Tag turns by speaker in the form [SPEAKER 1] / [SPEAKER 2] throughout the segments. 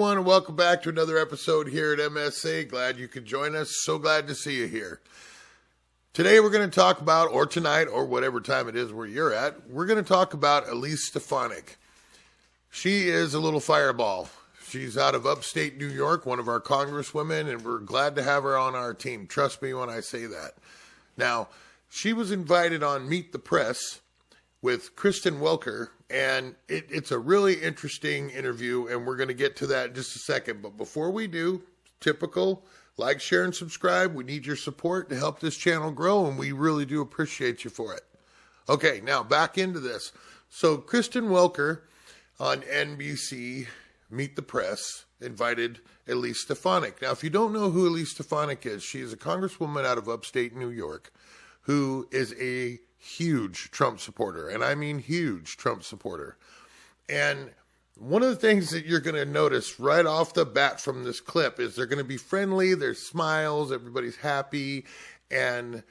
[SPEAKER 1] everyone, and welcome back to another episode here at MSA. Glad you could join us. So glad to see you here. Today we're going to talk about, or tonight, or whatever time it is where you're at, we're going to talk about Elise Stefanik. She is a little fireball. She's out of upstate New York, one of our congresswomen, and we're glad to have her on our team. Trust me when I say that. Now, she was invited on Meet the Press with Kristen Welker, and it's a really interesting interview, and we're going to get to that in just a second. But before we do, typical, like, share, and subscribe. We need your support to help this channel grow, and we really do appreciate you for it. Okay, now back into this. So Kristen Welker on NBC Meet the Press invited Elise Stefanik. Now, if you don't know who Elise Stefanik is, she is a congresswoman out of upstate New York who is a huge Trump supporter, and I mean huge Trump supporter. And one of the things that you're going to notice right off the bat from this clip is they're going to be friendly, there's smiles, everybody's happy, and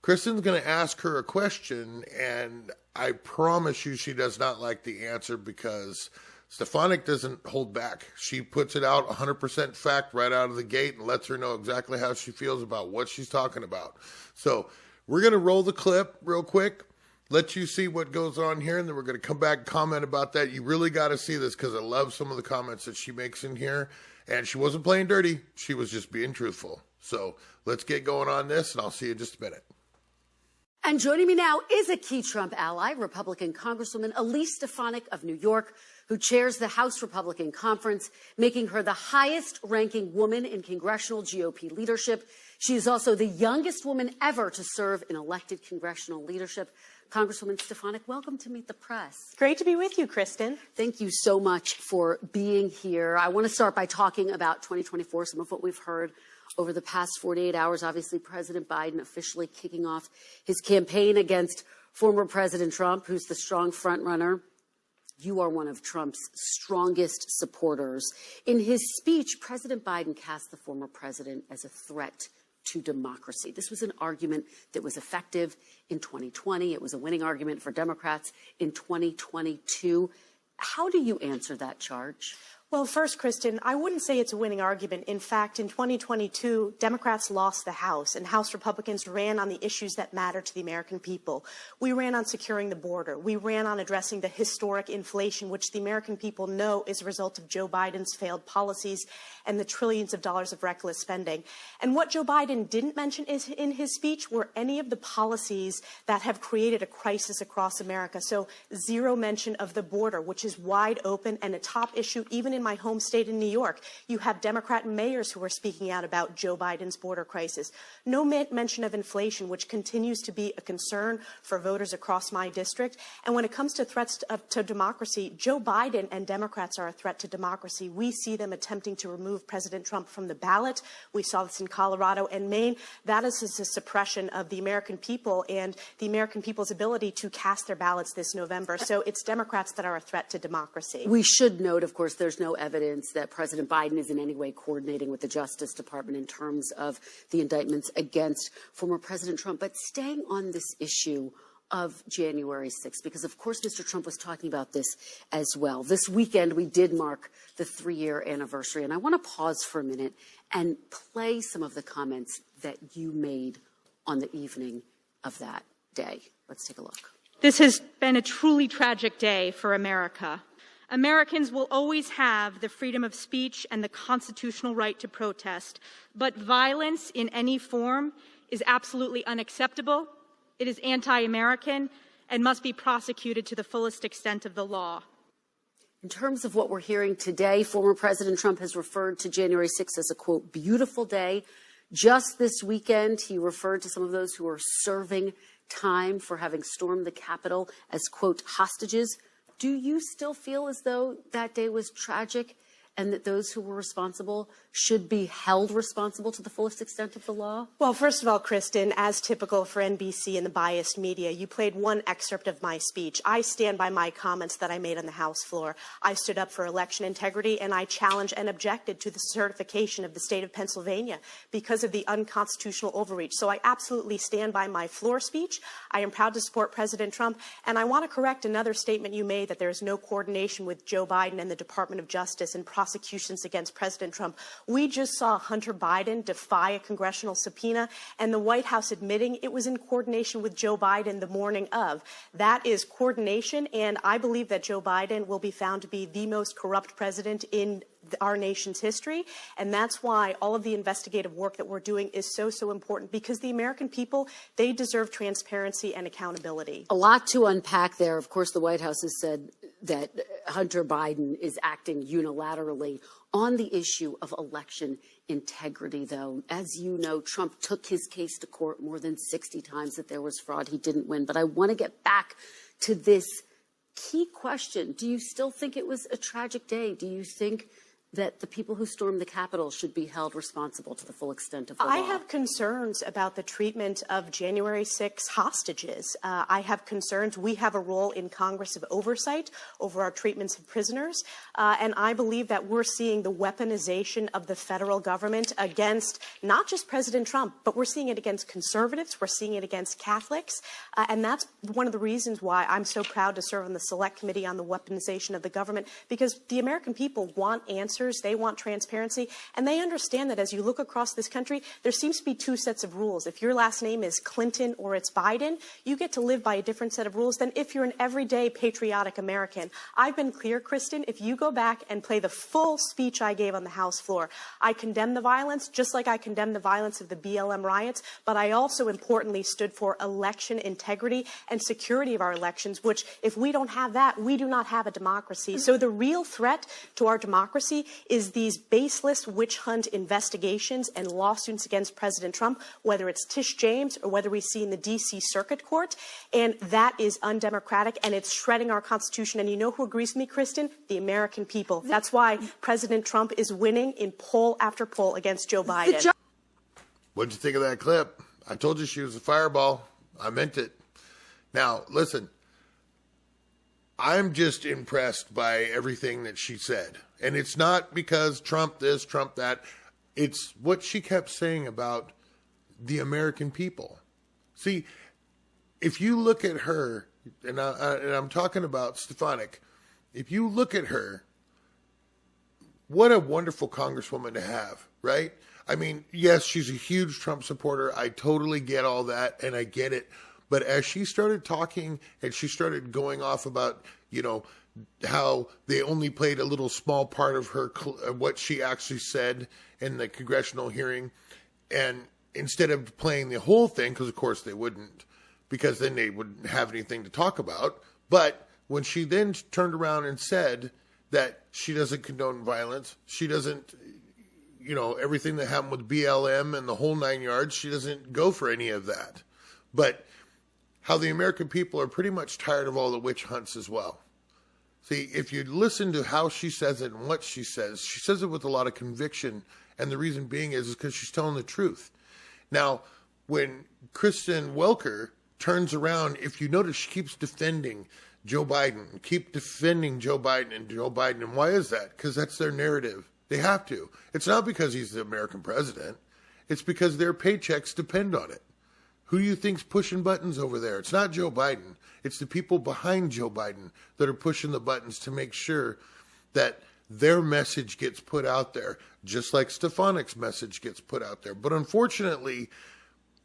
[SPEAKER 1] Kristen's going to ask her a question, and I promise you she does not like the answer because Stefanik doesn't hold back. She puts it out 100% fact right out of the gate and lets her know exactly how she feels about what she's talking about. So we're going to roll the clip real quick, let you see what goes on here, and then we're going to come back and comment about that. You really got to see this because I love some of the comments that she makes in here. And she wasn't playing dirty. She was just being truthful. So let's get going on this, and I'll see you in just a minute.
[SPEAKER 2] And joining me now is a key Trump ally, Republican Congresswoman Elise Stefanik of New York, who chairs the House Republican Conference, making her the highest-ranking woman in congressional GOP leadership. She is also the youngest woman ever to serve in elected congressional leadership. Congresswoman Stefanik, welcome to Meet the Press.
[SPEAKER 3] Great to be with you, Kristen.
[SPEAKER 2] Thank you so much for being here. I want to start by talking about 2024, some of what we've heard over the past 48 hours. Obviously, President Biden officially kicking off his campaign against former President Trump, who's the strong frontrunner. You are one of Trump's strongest supporters. In his speech, President Biden cast the former president as a threat to democracy. This was an argument that was effective in 2020. It was a winning argument for Democrats in 2022. How do you answer that charge?
[SPEAKER 3] Well, first, Kristen, I wouldn't say it's a winning argument. In fact, in 2022, Democrats lost the House, and House Republicans ran on the issues that matter to the American people. We ran on securing the border. We ran on addressing the historic inflation, which the American people know is a result of Joe Biden's failed policies and the trillions of dollars of reckless spending. And what Joe Biden didn't mention in his speech were any of the policies that have created a crisis across America. So zero mention of the border, which is wide open and a top issue even in my home state in New York. You have Democrat mayors who are speaking out about Joe Biden's border crisis. No mention of inflation, which continues to be a concern for voters across my district. And when it comes to threats to democracy, Joe Biden and Democrats are a threat to democracy. We see them attempting to remove President Trump from the ballot. We saw this in Colorado and Maine. That is a suppression of the American people and the American people's ability to cast their ballots this November. So it's Democrats that are a threat to democracy.
[SPEAKER 2] We should note, of course, there's no evidence that President Biden is in any way coordinating with the Justice Department in terms of the indictments against former President Trump. But staying on this issue of January 6th, because, of course, Mr. Trump was talking about this as well. This weekend, we did mark the 3-year anniversary, and I want to pause for a minute and play some of the comments that you made on the evening of that day. Let's take a look.
[SPEAKER 4] This has been a truly tragic day for America. Americans will always have the freedom of speech and the constitutional right to protest, but violence in any form is absolutely unacceptable. It is anti-American and must be prosecuted to the fullest extent of the law.
[SPEAKER 2] In terms of what we're hearing today, former President Trump has referred to January 6th as a, quote, beautiful day. Just this weekend, he referred to some of those who are serving time for having stormed the Capitol as, quote, hostages. Do you still feel as though that day was tragic and that those who were responsible should be held responsible to the fullest extent of the law?
[SPEAKER 3] Well, first of all, Kristen, as typical for NBC and the biased media, you played one excerpt of my speech. I stand by my comments that I made on the House floor. I stood up for election integrity, and I challenged and objected to the certification of the state of Pennsylvania because of the unconstitutional overreach. So I absolutely stand by my floor speech. I am proud to support President Trump, and I want to correct another statement you made that there is no coordination with Joe Biden and the Department of Justice in prosecuting prosecutions against President Trump. We just saw Hunter Biden defy a congressional subpoena, and the White House admitting it was in coordination with Joe Biden the morning of. That is coordination, and I believe that Joe Biden will be found to be the most corrupt president in our nation's history, and that's why all of the investigative work that we're doing is so important, because the American people, they deserve transparency and accountability.
[SPEAKER 2] A lot to unpack there. Of course, the White House has said that Hunter Biden is acting unilaterally on the issue of election integrity, though. As you know, Trump took his case to court more than 60 times that there was fraud. He didn't win. But I want to get back to this key question. Do you still think it was a tragic day? Do you think that the people who stormed the Capitol should be held responsible to the full extent of the law?
[SPEAKER 3] I have concerns about the treatment of January 6 hostages. I have concerns. We have a role in Congress of oversight over our treatments of prisoners, and I believe that we're seeing the weaponization of the federal government against not just President Trump, but we're seeing it against conservatives, we're seeing it against Catholics, and that's one of the reasons why I'm so proud to serve on the Select Committee on the Weaponization of the Government, because the American people want answers. They want transparency, and they understand that as you look across this country, there seems to be two sets of rules. If your last name is Clinton or it's Biden, you get to live by a different set of rules than if you're an everyday patriotic American. I've been clear, Kristen, if you go back and play the full speech I gave on the House floor, I condemn the violence, just like I condemn the violence of the BLM riots, but I also importantly stood for election integrity and security of our elections, which if we don't have that, we do not have a democracy. So the real threat to our democracy is these baseless witch hunt investigations and lawsuits against President Trump, whether it's Tish James or whether we see in the D.C. Circuit Court, and that is undemocratic, and it's shredding our Constitution. And you know who agrees with me, Kristen? The American people. That's why President Trump is winning in poll after poll against Joe Biden.
[SPEAKER 1] What'd you think of that clip? I told you she was a fireball. I meant it. Now, listen, I'm just impressed by everything that she said. And it's not because Trump this, Trump that. It's what she kept saying about the American people. See, if you look at her, and I'm talking about Stefanik, if you look at her, what a wonderful congresswoman to have, right? I mean, yes, she's a huge Trump supporter. I totally get all that, and I get it. But as she started talking and she started going off about, you know, how they only played a little small part of her, what she actually said in the congressional hearing, and instead of playing the whole thing, because of course they wouldn't, because then they wouldn't have anything to talk about. But when she then turned around and said that she doesn't condone violence, she doesn't, you know, everything that happened with BLM and the whole 9 yards, she doesn't go for any of that. But how the American people are pretty much tired of all the witch hunts as well. See, if you listen to how she says it and what she says it with a lot of conviction. And the reason being is because she's telling the truth. Now, when Kristen Welker turns around, if you notice, she keeps defending Joe Biden, And why is that? Because that's their narrative. They have to. It's not because he's the American president. It's because their paychecks depend on it. Who do you think's pushing buttons over there? It's not Joe Biden. It's the people behind Joe Biden that are pushing the buttons to make sure that their message gets put out there, just like Stefanik's message gets put out there. But unfortunately,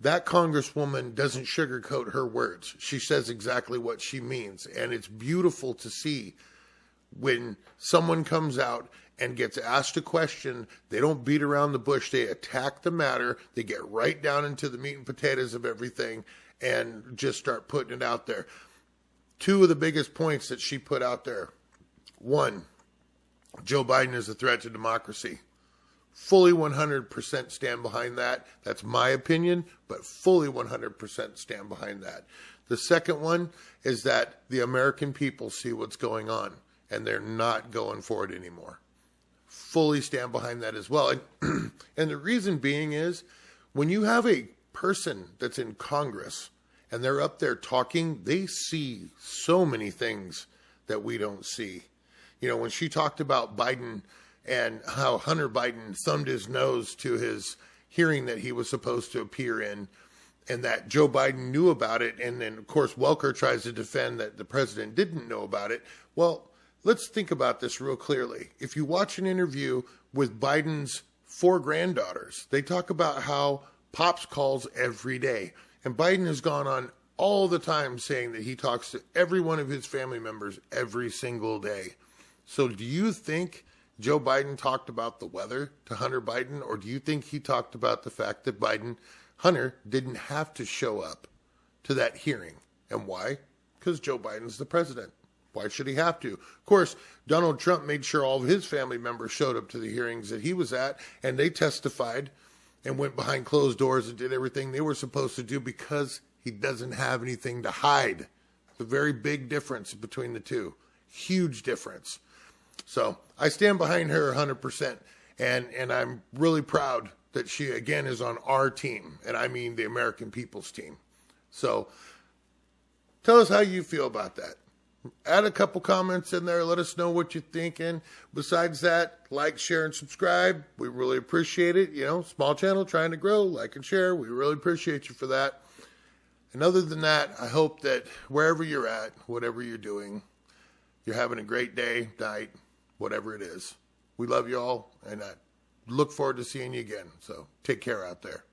[SPEAKER 1] that congresswoman doesn't sugarcoat her words. She says exactly what she means. And it's beautiful to see when someone comes out and gets asked a question, they don't beat around the bush. They attack the matter. They get right down into the meat and potatoes of everything and just start putting it out there. Two of the biggest points that she put out there. One, Joe Biden is a threat to democracy. Fully 100% stand behind that. That's my opinion, but fully 100% stand behind that. The second one is that the American people see what's going on, and they're not going for it anymore. Fully stand behind that as well. And the reason being is when you have a person that's in Congress and they're up there talking, they see so many things that we don't see. You know, when she talked about Biden and how Hunter Biden thumbed his nose to his hearing that he was supposed to appear in, and that Joe Biden knew about it, and then, of course, Welker tries to defend that the president didn't know about it. Well, let's think about this real clearly. If you watch an interview with Biden's 4 granddaughters, they talk about how Pops calls every day. And Biden has gone on all the time saying that he talks to every one of his family members every single day. So do you think Joe Biden talked about the weather to Hunter Biden, or do you think he talked about the fact that Hunter didn't have to show up to that hearing? And why? Because Joe Biden's the president. Why should he have to? Of course, Donald Trump made sure all of his family members showed up to the hearings that he was at, and they testified and went behind closed doors and did everything they were supposed to do because he doesn't have anything to hide. It's a very big difference between the two. Huge difference. So I stand behind her 100%, and I'm really proud that she, again, is on our team, and I mean the American people's team. So tell us how you feel about that. Add a couple comments in there. Let us know what you're thinking. Besides that, like, share, and subscribe. We really appreciate it. You know, small channel trying to grow. Like and share. We really appreciate you for that. And other than that, I hope that wherever you're at, whatever you're doing, you're having a great day, night, whatever it is. We love you all, and I look forward to seeing you again. So take care out there.